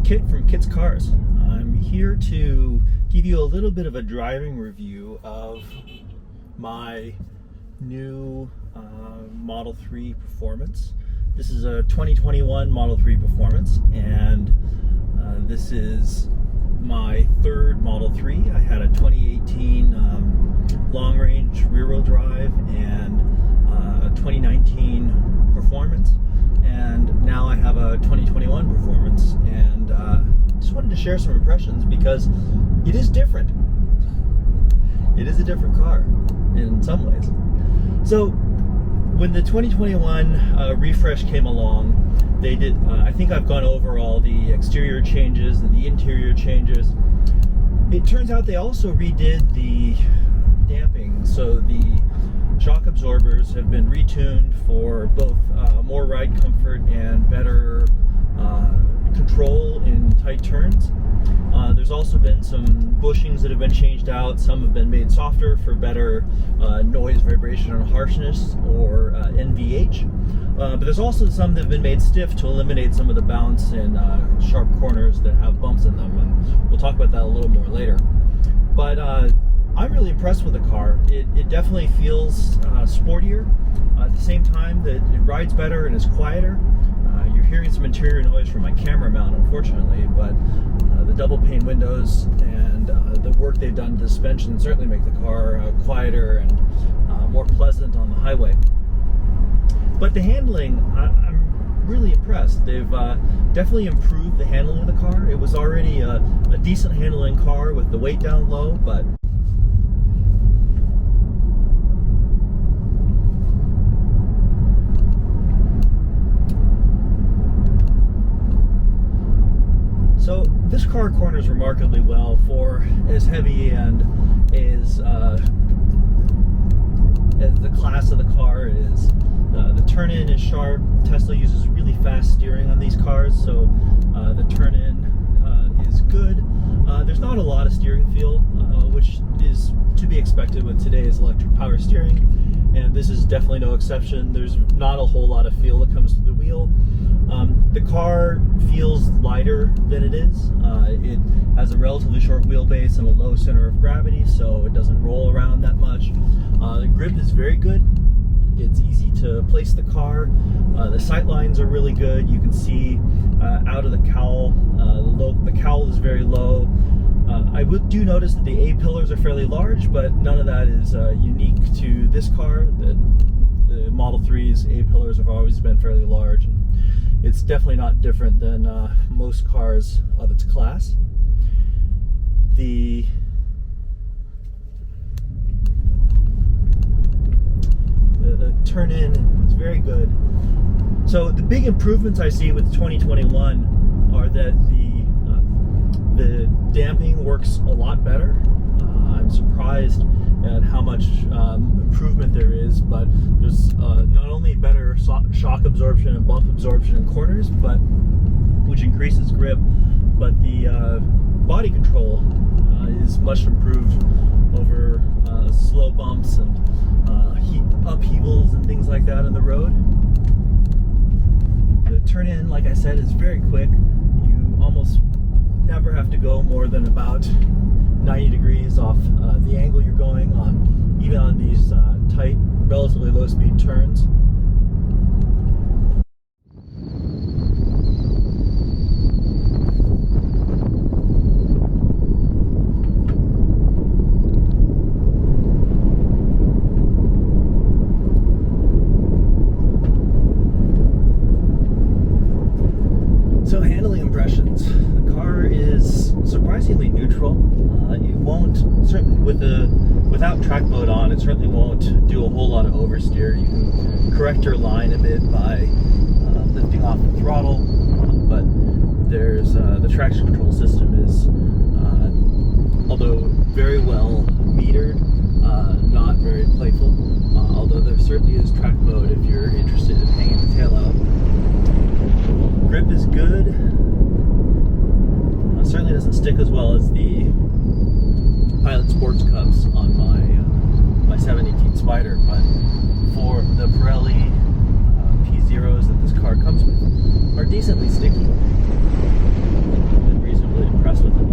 Kit from Kit's Cars. I'm here to give you a little bit of a driving review of my new Model 3 Performance. This is a 2021 Model 3 Performance, and this is my third Model 3. I had a 2018 long-range rear-wheel drive and a 2019 Performance, and now I have a 2021 Performance, and just wanted to share some impressions because it is different. It is a different car in some ways. So when the 2021 refresh came along, they did, I think I've gone over all the exterior changes and the interior changes. It turns out they also redid the damping, so the shock absorbers have been retuned for both more ride comfort and better control in tight turns. There's also been some bushings that have been changed out. Some have been made softer for better noise, vibration, and harshness, or NVH. But there's also some that have been made stiff to eliminate some of the bounce and sharp corners that have bumps in them, and we'll talk about that a little more later. But I'm really impressed with the car. It definitely feels sportier. At the same time, that it rides better and is quieter. You're hearing some interior noise from my camera mount, unfortunately, but the double pane windows and the work they've done to the suspension certainly make the car quieter and more pleasant on the highway. But the handling, I'm really impressed. They've definitely improved the handling of the car. It was already a decent handling car with the weight down low, but so this car corners remarkably well for as heavy and as the class of the car is. The turn-in is sharp. Tesla uses really fast steering on these cars, so the turn-in is good. There's not a lot of steering feel, which is to be expected with today's electric power steering, and this is definitely no exception. There's not a whole lot of feel that comes to the wheel. The car feels lighter than it is. It has a relatively short wheelbase and a low center of gravity, so it doesn't roll around that much. The grip is very good. It's easy to place the car. The sight lines are really good. You can see out of the cowl. The cowl is very low. I do notice that the A-pillars are fairly large, but none of that is unique to this car. The Model 3's A-pillars have always been fairly large. It's definitely not different than most cars of its class. The turn-in is very good. So the big improvements I see with 2021 are that the damping works a lot better. I'm surprised at how much improvement there is, but there's not only better shock absorption and bump absorption in corners, but which increases grip, but the body control is much improved over slow bumps and upheavals and things like that on the road. The turn-in, like I said, is very quick. You almost never have to go more than about 90 degrees off the angle you're going on, even on these tight, relatively low-speed turns. So handling impressions. The car is surprisingly neutral. It won't, certainly without track mode on, it certainly won't do a whole lot of oversteer. You can correct your line a bit by lifting off the throttle, but there's the traction control system is, although very well metered, not very playful. Although there certainly is track mode if you're interested in hanging the tail out. Grip is good. Certainly doesn't stick as well as the Pilot Sports Cups on my 718 Spider, but for the Pirelli P0s that this car comes with, are decently sticky. impressed with it.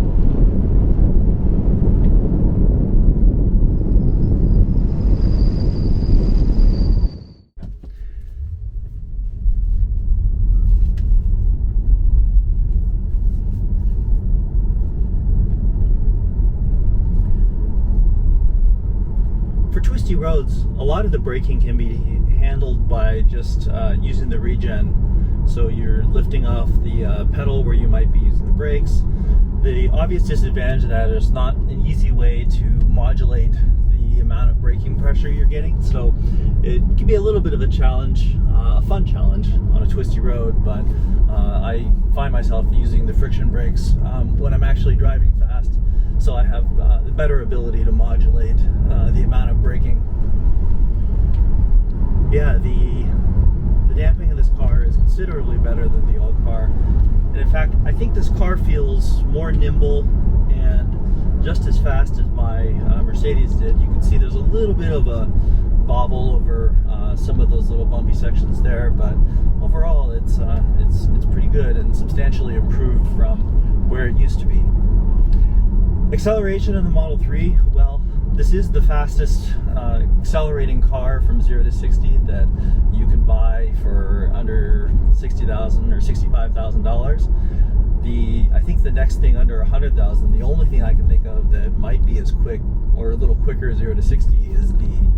For twisty roads, a lot of the braking can be handled by just using the regen. So you're lifting off the pedal where you might be using the brakes. The obvious disadvantage of that is not an easy way to modulate the amount of braking pressure you're getting. So it can be a little bit of a challenge, a fun challenge on a twisty road, but I find myself using the friction brakes when I'm actually driving fast. So I have the better ability to modulate the amount of braking. Yeah, the damping of this car is considerably better than the old car. And in fact, I think this car feels more nimble and just as fast as my Mercedes did. You can see there's a little bit of a bobble over some of those little bumpy sections there, but overall it's pretty good and substantially improved from where it used to be. Acceleration in the Model 3, well, this is the fastest accelerating car from 0 to 60 that you can buy for under $60,000 or $65,000. I think the next thing under $100,000, the only thing I can think of that might be as quick or a little quicker 0 to 60 is the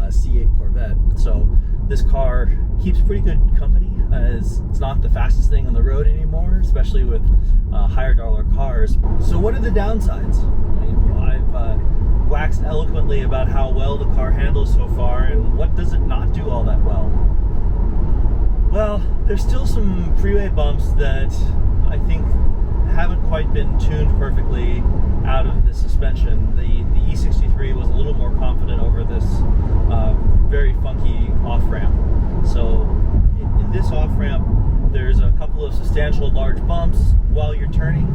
C8 Corvette. So this car keeps pretty good company, as it's not the fastest thing on the road anymore, especially with higher dollar cars. So what are the downsides? I mean, I've waxed eloquently about how well the car handles so far, and what does it not do all that well? Well, there's still some freeway bumps that I think haven't quite been tuned perfectly out of the suspension. The E63 was a little more confident over this very funky off-ramp. So in this off-ramp, there's a couple of substantial large bumps while you're turning,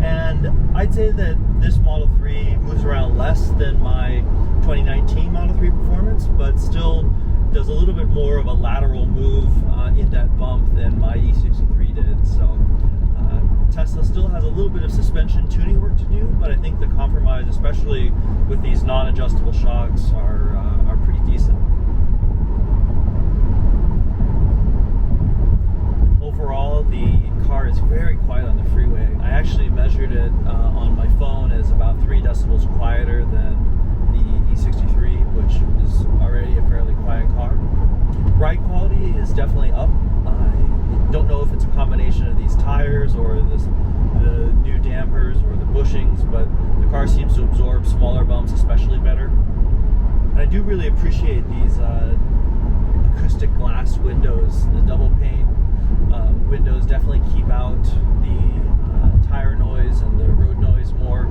and I'd say that this Model 3 moves around less than my 2019 Model 3 Performance, but still does a little bit more of a lateral move in that bump than my E63 did. So Tesla still has a little bit of suspension tuning work to do, but I think the compromise, especially with these non-adjustable shocks, are pretty decent. Overall, the car is very quiet on the freeway. I actually measured it on my phone as about 3 decibels quieter than the E63, which is already a fairly quiet car. Ride quality is definitely up. I don't know if it's a combination of these tires or the new dampers or the bushings, but the car seems to absorb smaller bumps especially better. And I do really appreciate these acoustic glass windows. The double pane windows definitely keep out the tire noise and the road noise more.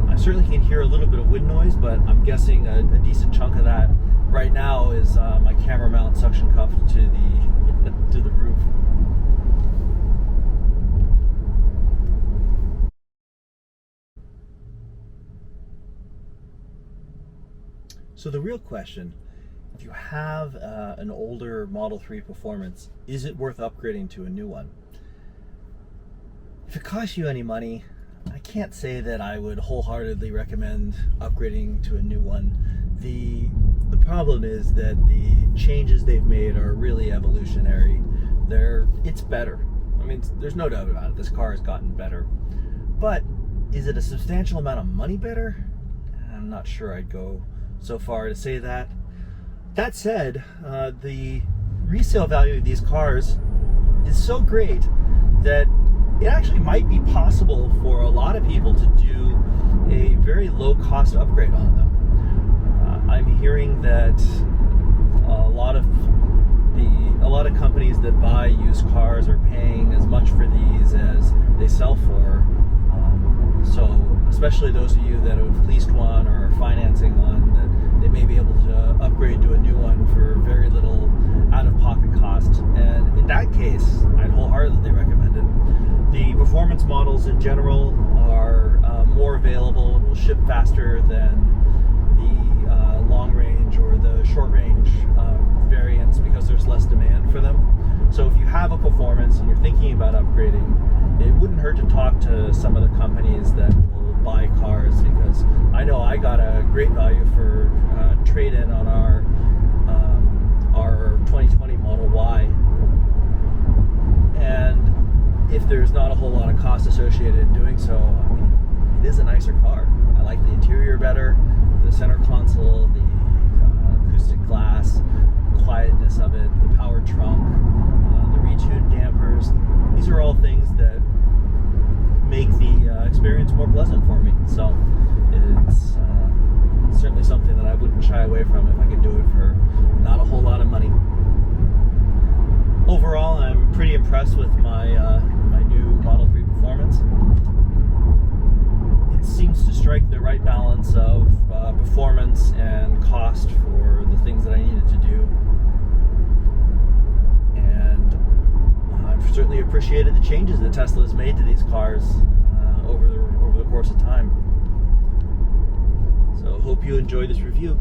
I certainly can hear a little bit of wind noise, but I'm guessing a decent chunk of that right now is my camera mount suction cup to the roof. So the real question, if you have an older Model 3 Performance, is it worth upgrading to a new one? If it costs you any money, I can't say that I would wholeheartedly recommend upgrading to a new one. The problem is that the changes they've made are really evolutionary. It's better. I mean, there's no doubt about it. This car has gotten better. But is it a substantial amount of money better? I'm not sure I'd go so far to say that. That said, the resale value of these cars is so great that it actually might be possible for a lot of people to do a very low cost upgrade on them. I'm hearing that a lot of companies that buy used cars are paying as much for these as they sell for. So especially those of you that have leased one or are financing one, that they may be able to upgrade to a new one for very little out-of-pocket cost. And in that case, I'd wholeheartedly recommend it. The performance models in general are more available and will ship faster than the long range or the short range variants because there's less demand for them. So if you have a performance and you're thinking about upgrading, it wouldn't hurt to talk to some of the companies that will buy cars, because I know I got a great value for trade-in on our 2020 Model Y. And if there's not a whole lot of cost associated in doing so, I mean, it is a nicer car. I like the interior better, the center console, the acoustic glass, the quietness of it, the power trunk, the retuned dampers. These are all things that make the experience more pleasant for me. So it's certainly something that I wouldn't shy away from if I could do it for not a whole lot of money. Overall, I'm pretty impressed with my new Model 3 Performance. It seems to strike the right balance of performance and cost for the things that I needed to do. And I've certainly appreciated the changes that Tesla has made to these cars over the course of time. So hope you enjoy this review.